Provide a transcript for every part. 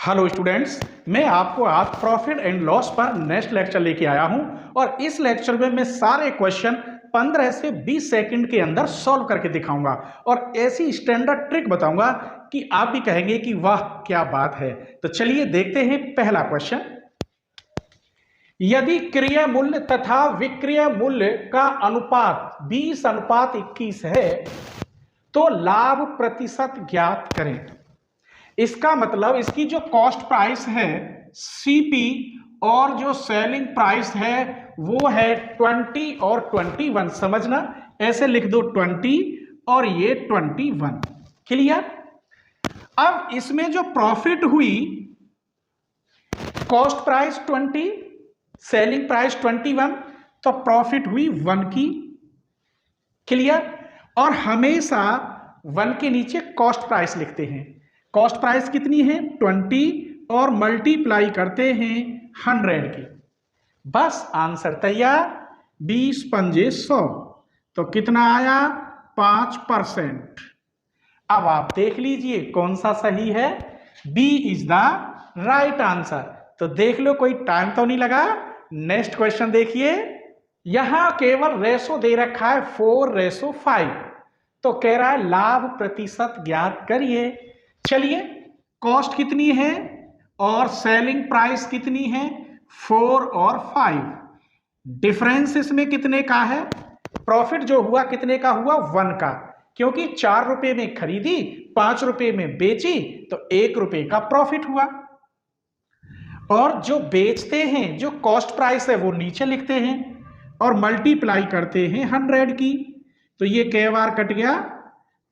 Hello students, मैं आपको आज प्रॉफिट एंड लॉस पर नेक्स्ट लेक्चर लेके आया हूं और इस लेक्चर में मैं सारे क्वेश्चन 15 से 20 सेकंड के अंदर सॉल्व करके दिखाऊंगा और ऐसी स्टैंडर्ड ट्रिक बताऊंगा कि आप भी कहेंगे कि वाह क्या बात है। तो चलिए देखते हैं पहला क्वेश्चन। यदि क्रय मूल्य तथा विक्रय मूल्य का अनुपात 20:21 है तो लाभ प्रतिशत ज्ञात करें। इसका मतलब इसकी जो कॉस्ट प्राइस है सीपी और जो सेलिंग प्राइस है वो है 20 और 21। समझना, ऐसे लिख दो 20 और ये 21। क्लियर। अब इसमें जो प्रॉफिट हुई, कॉस्ट प्राइस 20, सेलिंग प्राइस 21, तो प्रॉफिट हुई 1 की। क्लियर। और हमेशा 1 के नीचे कॉस्ट प्राइस लिखते हैं। कॉस्ट प्राइस कितनी है 20 और मल्टीप्लाई करते हैं 100 की। बस आंसर तैयार। 20 पंजे 100 तो कितना आया 5%। अब आप देख लीजिए कौन सा सही है। B is the right answer. तो देख लो, कोई टाइम तो नहीं लगा। नेक्स्ट क्वेश्चन देखिए। यहां केवल रेशो दे रखा है 4:5, तो कह रहा है लाभ प्रतिशत ज्ञात करिए। चलिए, कॉस्ट कितनी है और सेलिंग प्राइस कितनी है 4 और 5। डिफरेंस इसमें कितने का है? प्रॉफिट जो हुआ कितने का हुआ 1 का, क्योंकि 4 रुपए में खरीदी 5 रुपए में बेची तो 1 रुपए का प्रॉफिट हुआ। और जो बेचते हैं, जो कॉस्ट प्राइस है वो नीचे लिखते हैं और मल्टीप्लाई करते हैं 100 की। तो ये कई बार कट गया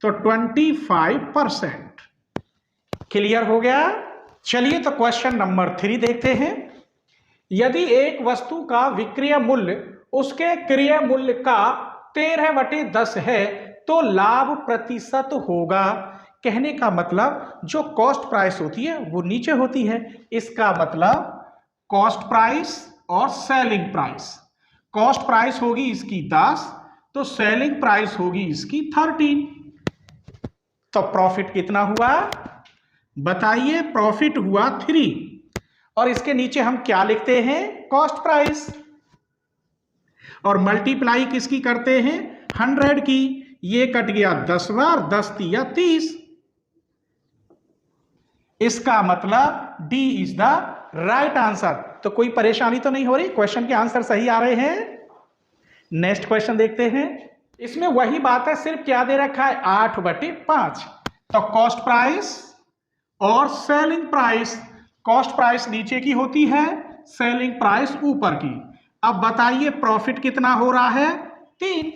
तो 25%। क्लियर हो गया। चलिए तो क्वेश्चन नंबर 3 देखते हैं। यदि एक वस्तु का विक्रय मूल्य उसके क्रय मूल्य का 13/10 है तो लाभ प्रतिशत होगा। कहने का मतलब जो कॉस्ट प्राइस होती है वो नीचे होती है। इसका मतलब कॉस्ट प्राइस और सेलिंग प्राइस। कॉस्ट प्राइस होगी इसकी 10 तो सेलिंग प्राइस होगी इसकी 13। तो प्रॉफिट कितना हुआ बताइए? प्रॉफिट हुआ 3 और इसके नीचे हम क्या लिखते हैं? Cost price. और मल्टीप्लाई किसकी करते हैं 100 की। ये कट गया 10 बार, 10 तिया 30। इसका मतलब D is the right answer. तो कोई परेशानी तो नहीं हो रही, क्वेश्चन के आंसर सही आ रहे हैं। नेक्स्ट क्वेश्चन देखते हैं। इसमें वही बात है, सिर्फ क्या दे रखा है 8/5। तो कॉस्ट प्राइस और सेलिंग प्राइस। कॉस्ट प्राइस नीचे की होती है, सेलिंग प्राइस ऊपर की। अब बताइए प्रॉफिट कितना हो रहा है 3।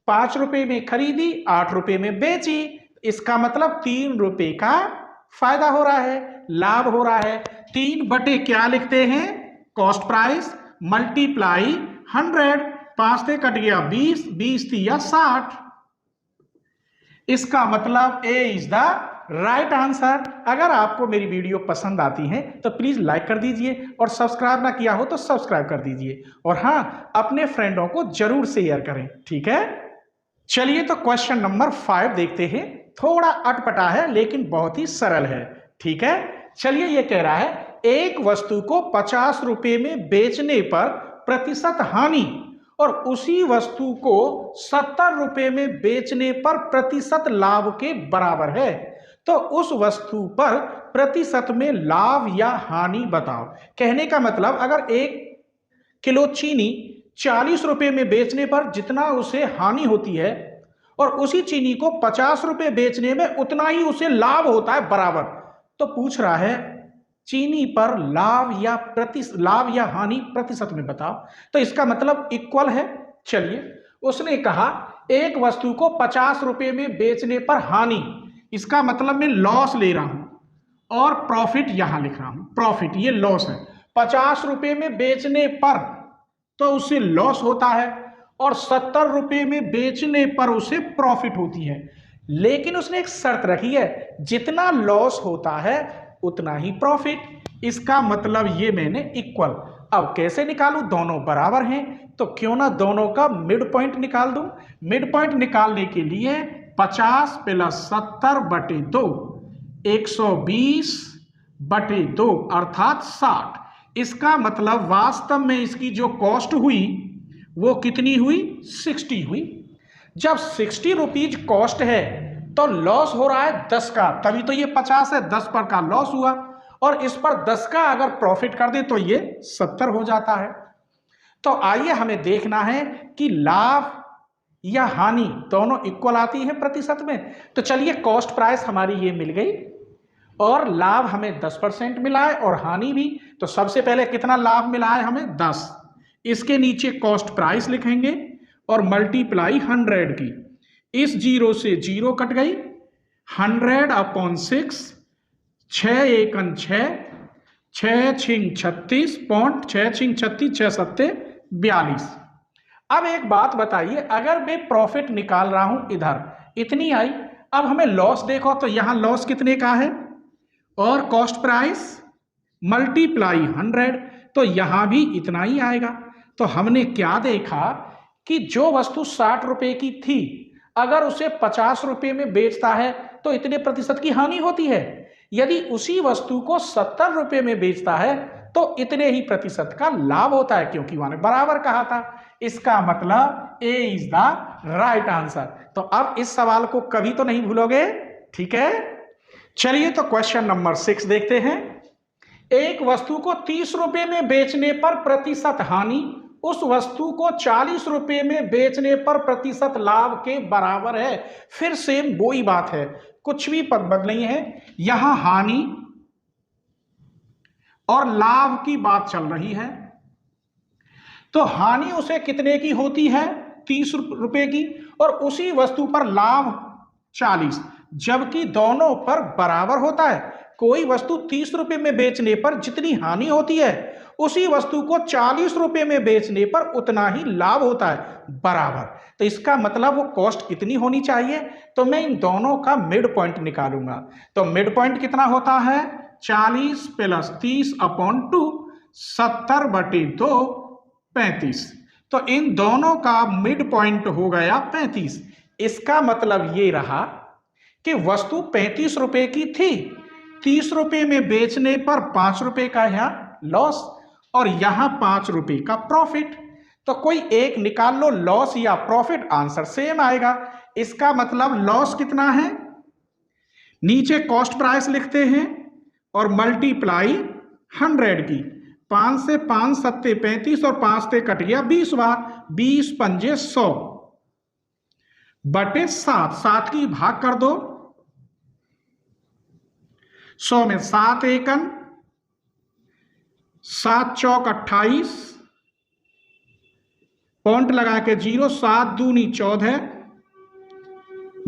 5 रुपए में खरीदी 8 रुपए में बेची, इसका मतलब 3 रुपए का फायदा हो रहा है, लाभ हो रहा है। 3 बटे क्या लिखते हैं? Cost price multiply 100। 5 से कट गया 20, 20 तिया 60। इसका मतलब ए इज द राइट आंसर। अगर आपको मेरी वीडियो पसंद आती है तो प्लीज लाइक कर दीजिए और सब्सक्राइब ना किया हो तो सब्सक्राइब कर दीजिए। और हाँ, अपने फ्रेंडों को जरूर शेयर करें। ठीक है। चलिए तो क्वेश्चन नंबर 5 देखते हैं। थोड़ा अटपटा है लेकिन बहुत ही सरल है। ठीक है। चलिए, ये कह रहा है एक वस्तु को 50 रुपए में बेचने पर प्रतिशत हानि और उसी वस्तु को 70 रुपए में बेचने पर प्रतिशत लाभ के बराबर है, तो उस वस्तु पर प्रतिशत में लाभ या हानि बताओ। कहने का मतलब अगर 1 किलो चीनी 40 रुपए में बेचने पर जितना उसे हानि होती है और उसी चीनी को 50 रुपए बेचने में उतना ही उसे लाभ होता है बराबर, तो पूछ रहा है चीनी पर लाभ या हानि प्रतिशत में बताओ। तो इसका मतलब इक्वल है। चलिए, उसने कहा एक वस्तु को 50 रुपए में बेचने पर हानि, इसका मतलब मैं लॉस ले रहा हूं और प्रॉफिट यहां लिख रहा हूं। प्रॉफिट ये लॉस है। 50 रुपए में बेचने पर तो उसे लॉस होता है और 70 रुपए में बेचने पर उसे प्रॉफिट होती है। लेकिन उसने एक शर्त रखी है, जितना लॉस होता है उतना ही प्रॉफिट। इसका मतलब ये मैंने इक्वल। अब कैसे निकालूं? दोनों बराबर हैं तो क्यों ना दोनों का मिड पॉइंट निकाल दूं। मिड पॉइंट निकालने के लिए 50 + 70/2 120 बटे 2 अर्थात 60। इसका मतलब वास्तव में इसकी जो कॉस्ट हुई वो कितनी हुई? 60 हुई। जब 60 रुपीज कॉस्ट है तो लॉस हो रहा है 10 का, तभी तो ये 50 है, 10 पर का लॉस हुआ, और इस पर 10 का अगर प्रॉफिट कर दे तो ये 70 हो जाता है। तो आइए हमें देखना है कि लाभ या हानि दोनों इक्वल आती है प्रतिशत में। तो चलिए, कॉस्ट प्राइस हमारी ये मिल गई और लाभ हमें 10% मिला है और हानि भी। तो सबसे पहले कितना लाभ मिला है हमें? 10। इसके नीचे कॉस्ट प्राइस लिखेंगे और मल्टीप्लाई 100 की। इस 0 से 0 कट गई, 100/6, 6 एकन 6, 6 छिंग 36, पॉइंट 6 छिंग 36, 6 सत्ते 42। अब एक बात बताइए, अगर मैं प्रॉफिट निकाल रहा हूं इधर इतनी आई, अब हमें लॉस देखो तो यहां लॉस कितने का है, और कॉस्ट प्राइस मल्टीप्लाई 100, तो यहां भी इतना ही आएगा। तो हमने क्या देखा कि जो वस्तु 60 रुपए की थी, अगर उसे 50 रुपए में बेचता है तो इतने प्रतिशत की हानि होती है। यदि उसी वस्तु को 70 रुपए में बेचता है तो इतने ही प्रतिशत का लाभ होता है, क्योंकि वहां ने बराबर कहा था। इसका मतलब ए इज द राइट आंसर। तो अब इस सवाल को कभी तो नहीं भूलोगे, ठीक है? चलिए, तो क्वेश्चन नंबर 6 देखते हैं। एक वस्तु को 30 रुपए में बेचने पर प्रतिशत हानि उस वस्तु को 40 रुपए में बेचने पर प्रतिशत लाभ के बराबर है। फिर सेम वही बात है, कुछ भी पद बदल नहीं है। यहां हानि और लाभ की बात चल रही है। तो हानि उसे कितने की होती है? 30 रुपए की, और उसी वस्तु पर लाभ 40, जबकि दोनों पर बराबर होता है। कोई वस्तु 30 रुपए में बेचने पर जितनी हानि होती है, उसी वस्तु को 40 रुपए में बेचने पर उतना ही लाभ होता है, बराबर। तो इसका मतलब वो कॉस्ट कितनी होनी चाहिए? तो मैं इन दोनों का मिड पॉइंट निकालूंगा। तो मिड पॉइंट कितना होता है? 40 + 30/2, 70/2, 35। तो इन दोनों का मिड पॉइंट हो गया 35। इसका मतलब ये रहा कि वस्तु 35 रुपए की थी, 30 रुपए में बेचने पर 5 रुपए का यहां लॉस और यहां 5 रुपए का प्रॉफिट। तो कोई एक निकाल लो, लॉस या प्रॉफिट, आंसर सेम आएगा। इसका मतलब लॉस कितना है? नीचे कॉस्ट प्राइस लिखते हैं और मल्टीप्लाई 100 की। 5 से 5 सत्ते 35 और 5 से कट गया 20 बार, 20 पंजे 100 बटे 7। 7 की भाग कर दो, 100 में 7 एकन, 7 चौक 28, पॉइंट लगा के 0, 7 दूनी 14,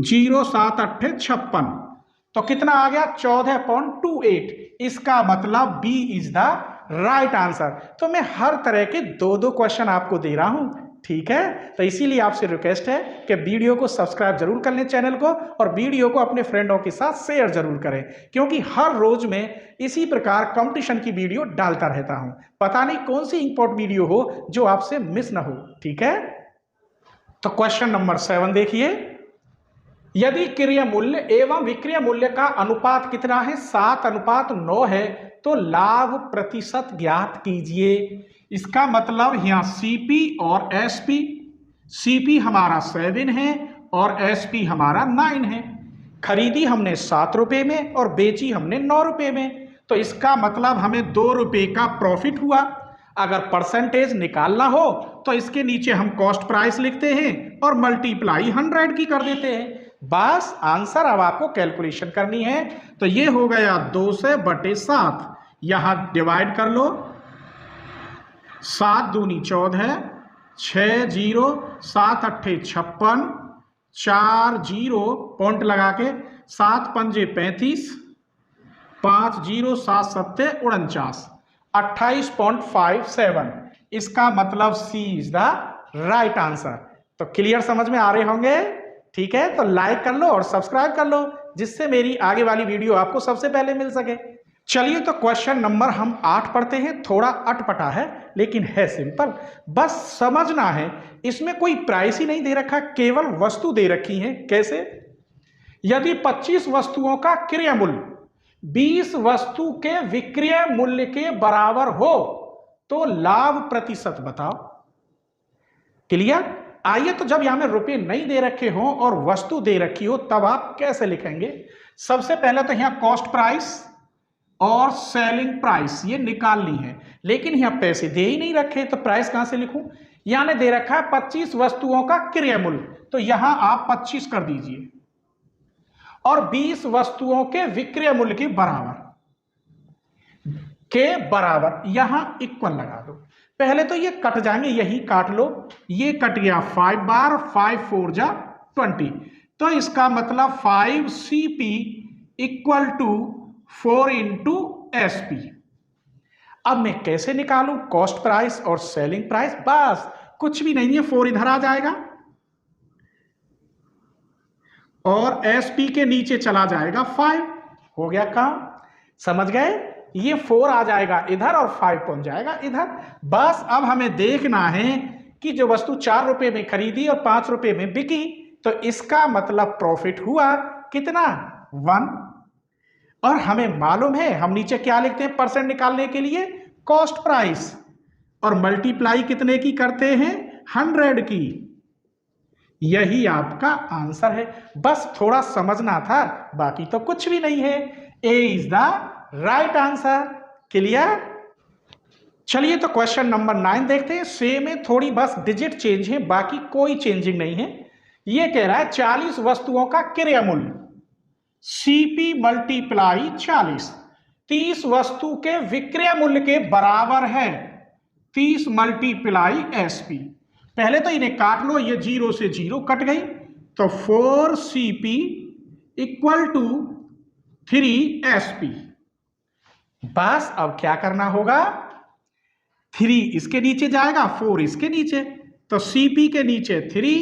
0 7 8 56। तो कितना आ गया? 14.28। इसका मतलब B is the right answer. तो मैं हर तरह के 2-2 क्वेश्चन आपको दे रहा हूं, ठीक है? तो इसीलिए आपसे रिक्वेस्ट है कि वीडियो को सब्सक्राइब जरूर कर लें चैनल को, और वीडियो को अपने फ्रेंडों के साथ शेयर जरूर करें, क्योंकि हर रोज में इसी प्रकार कंपटीशन की वीडियो डालता रहता हूं। पता नहीं कौन सी इंपॉर्टेंट वीडियो हो जो आपसे मिस ना हो, ठीक है? तो क्वेश्चन नंबर 7 देखिए। यदि क्रय मूल्य एवं विक्रय मूल्य का अनुपात कितना है? 7:9 है, तो लाभ प्रतिशत ज्ञात कीजिए। इसका मतलब यहां सीपी और एसपी, सीपी हमारा 7 है और एसपी हमारा 9 है। खरीदी हमने 7 रुपए में और बेची हमने 9 रुपए में, तो इसका मतलब हमें 2 रुपए का प्रॉफिट हुआ। अगर परसेंटेज निकालना हो तो इसके नीचे हम कॉस्ट प्राइस लिखते हैं और मल्टीप्लाई 100 की कर देते हैं। बस आंसर अब आपको कैलकुलेशन करनी है। तो ये हो गया 200/7, यहां डिवाइड कर लो, 7 दूनी 14, 6 0, 7 8 56, 4 0 पॉइंट लगा के, 7 पंजे 35, 5 0 7 7 49, 28.57। इसका मतलब सी इज द राइट आंसर। तो क्लियर समझ में आ रहे होंगे, ठीक है? तो लाइक कर लो और सब्सक्राइब कर लो, जिससे मेरी आगे वाली वीडियो आपको सबसे पहले मिल सके। चलिए, तो क्वेश्चन नंबर हम 8 पढ़ते हैं। थोड़ा अटपटा है लेकिन है सिंपल, बस समझना है। इसमें कोई प्राइस ही नहीं दे रखा, केवल वस्तु दे रखी है। कैसे? यदि 25 वस्तुओं का क्रय मूल्य 20 वस्तु के विक्रय मूल्य के बराबर हो तो लाभ प्रतिशत बताओ। क्लियर? आइए तो जब यहां में रुपए नहीं दे रखे हो और वस्तु दे रखी हो तब आप कैसे लिखेंगे। सबसे पहले तो यहां कॉस्ट प्राइस और सेलिंग प्राइस ये निकालनी है, लेकिन यहां पैसे दे ही नहीं रखे तो प्राइस कहां से लिखूं। यहां ने दे रखा है 25 वस्तुओं का क्रय मूल्य, तो यहां आप 25 कर दीजिए और 20 वस्तुओं के विक्रय मूल्य के बराबर यहां इक्वल लगा दो। पहले तो ये कट जाएंगे, यही काट लो, ये कट गया 5 बार, 5 4 जा 20, तो इसका मतलब 5 CP equal to 4 into SP। अब मैं कैसे निकालूं कॉस्ट प्राइस और सेलिंग प्राइस? बस कुछ भी नहीं है, 4 इधर आ जाएगा और SP के नीचे चला जाएगा 5, हो गया काम। समझ गए? ये 4 आ जाएगा इधर और 5 पहुंच जाएगा इधर। बस अब हमें देखना है कि जो वस्तु 4 रुपए में खरीदी और 5 रुपए में बिकी, तो इसका मतलब प्रॉफिट हुआ कितना? 1। और हमें मालूम है हम नीचे क्या लिखते हैं परसेंट निकालने के लिए? कॉस्ट प्राइस, और मल्टीप्लाई कितने की करते हैं? 100 की। यही आपका आंसर है, बस थोड़ा समझना था, बाकी तो कुछ भी नहीं है। A is the right answer. Clear? चलिए तो क्वेश्चन नंबर 9 देखते हैं। सेम है, थोड़ी बस डिजिट चेंज है, बाकी कोई चेंजिंग नहीं है। ये कह रहा है 40 वस्तुओं का क्रय मूल्य CP मल्टीप्लाई 40 30 वस्तु के विक्रय मूल्य के बराबर है 30 मल्टीप्लाई SP। पहले तो इन्हें काट लो, ये 0 से 0 कट गई, तो 4 CP इक्वल टू 3 SP। बस अब क्या करना होगा? 3 इसके नीचे जाएगा, 4 इसके नीचे, तो CP के नीचे 3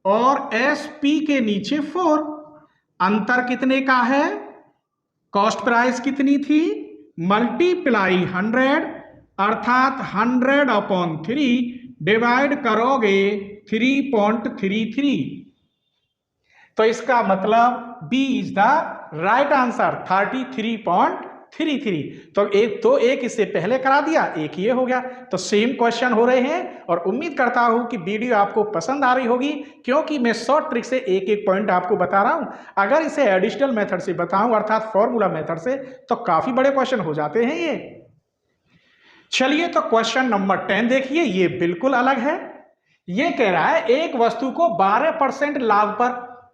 और SP के नीचे 4। अंतर कितने का है? कॉस्ट प्राइस कितनी थी? मल्टीप्लाई 100, अर्थात 100/3 डिवाइड करोगे 3.33, तो इसका मतलब B is the right answer 33.33। तो एक इससे पहले करा दिया, एक ये हो गया। तो सेम क्वेश्चन हो रहे हैं और उम्मीद करता हूं कि वीडियो आपको पसंद आ रही होगी, क्योंकि मैं शॉर्ट ट्रिक से एक एक पॉइंट आपको बता रहा हूं। अगर इसे एडिशनल मेथड से बताऊं अर्थात फॉर्मूला मेथड से, तो काफी बड़े क्वेश्चन हो जाते हैं ये। चलिए तो क्वेश्चन नंबर 10 देखिए, ये बिल्कुल अलग है। ये कह रहा है एक वस्तु को 12% लाभ पर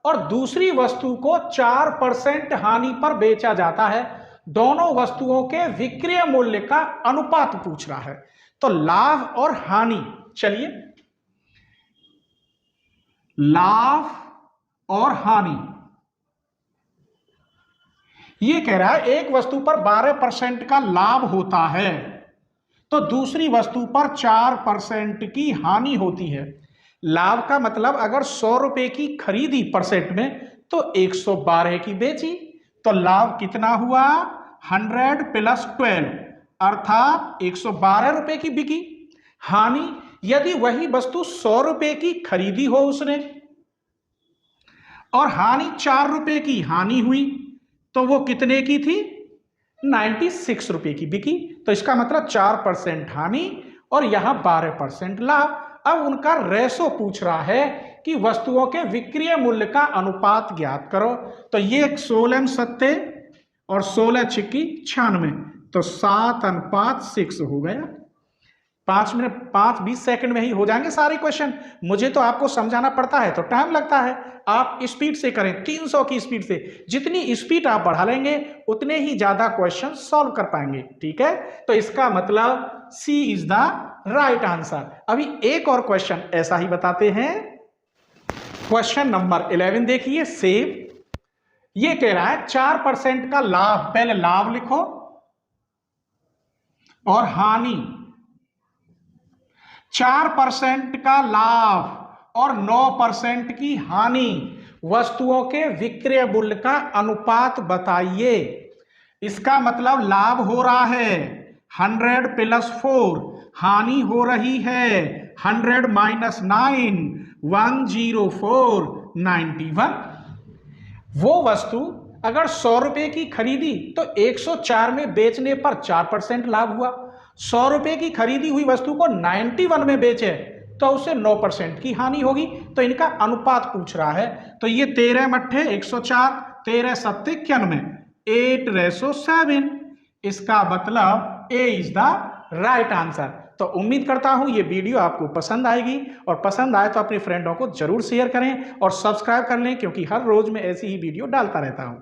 और दूसरी वस्तु को 4% हानि पर बेचा जाता है। दोनों वस्तुओं के विक्रय मूल्य का अनुपात पूछ रहा है, तो लाभ और हानि। चलिए, लाभ और हानि। ये कह रहा है एक वस्तु पर 12% का लाभ होता है तो दूसरी वस्तु पर 4% की हानि होती है। लाभ का मतलब अगर 100 रुपए की खरीदी परसेंट में तो 112 की बेची, तो लाभ कितना हुआ? 100 + 12 अर्थात 112 रुपए की बिकी। हानि, यदि वही वस्तु 100 रुपए की खरीदी हो उसने और हानि 4 रुपए की हानि हुई, तो वो कितने की थी? 96 रुपए की बिकी। तो इसका मतलब 4% हानि और यहां 12% लाभ। अब उनका रेशो पूछ रहा है कि वस्तुओं के विक्रय मूल्य का अनुपात ज्ञात करो। तो ये 16 7 और 16 6 96, तो 7:6 हो गया। 5-20 सेकंड में ही हो जाएंगे सारे क्वेश्चन। मुझे तो आपको समझाना पड़ता है तो टाइम लगता है, आप स्पीड से करें, 300 की स्पीड से। जितनी स्पीड आप बढ़ा लेंगे उतने ही ज्यादा क्वेश्चन सॉल्व कर पाएंगे। ठीक है, तो इसका मतलब सी इज द राइट आंसर। अभी एक और क्वेश्चन ऐसा ही बताते हैं। क्वेश्चन नंबर 11 देखिए, सेम। ये कह रहा है 4% का लाभ, पहले लाभ लिखो और हानि। 4% का लाभ और 9% की हानि, वस्तुओं के विक्रय मूल्य का अनुपात बताइए। इसका मतलब लाभ हो रहा है 100 + 4, हानि हो रही है 100 - 9, 104, 91। वो वस्तु अगर 100 रुपए की खरीदी तो 104 में बेचने पर 4% लाभ हुआ। 100 रुपए की खरीदी हुई वस्तु को 91 में बेचे तो उसे 9% की हानि होगी। तो इनका अनुपात पूछ रहा है। तो ये 13 मट्ठे 104, 13 सत्ते 91, 8:7। इसका मतलब ए इज द राइट आंसर। तो उम्मीद करता हूं ये वीडियो आपको पसंद आएगी, और पसंद आए तो अपने फ्रेंडों को जरूर शेयर करें और सब्सक्राइब कर लें, क्योंकि हर रोज मैं ऐसी ही वीडियो डालता रहता हूं।